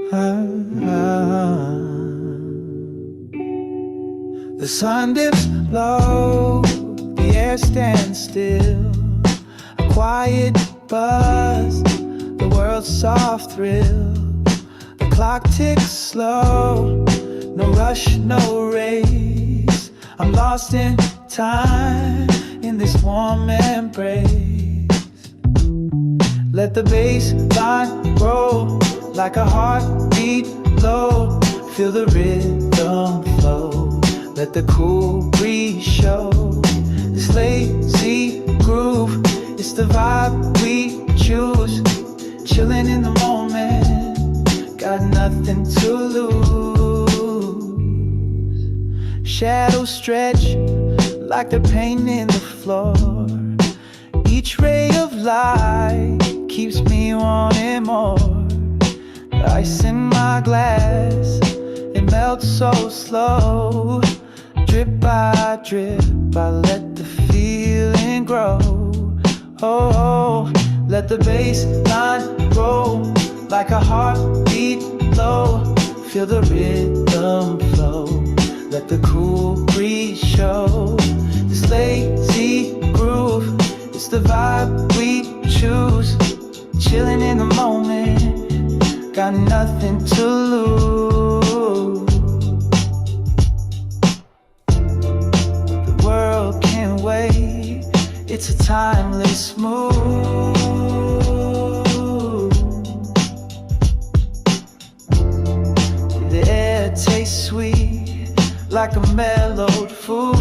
The sun dips low, the air stands still. A quiet buzz, the world's soft thrill. The clock ticks slow, no rush, no race. I'm lost in time, in this warm embrace. Let the bass line roll like a heartbeat low. Feel the rhythm flow. Let the cool breeze show. This lazy groove, it's the vibe we choose. Chilling in the moment, got nothing to lose. Shadows stretch like they're painting the floor. Each ray of light keeps me wanting more. The ice in my glass, it melts so slow. Drip by drip, I let the feeling grow. Oh, let the bass line roll like a heartbeat low. Feel the rhythm flow. Let the cool breeze show. This lazy groove, it's the vibe we choose. Chilling in the moment, got nothing to lose. The world can't wait, it's a timeless move. The air tastes sweet like a mellowed food.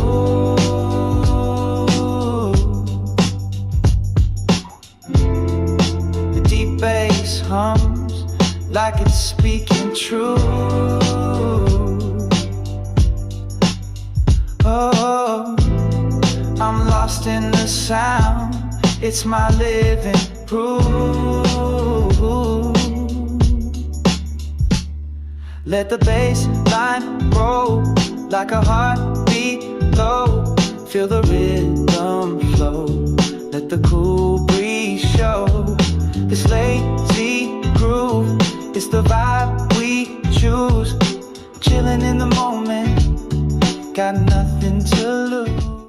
The deep bass hums like it's speaking true. Oh, I'm lost in the sound, it's my living proof. Let the bass line roll like a heartbeat low. Feel the rhythm flow. Let the cool breeze show. This lazy groove, it's the vibe we choose. Chilling in the moment, got nothing to lose.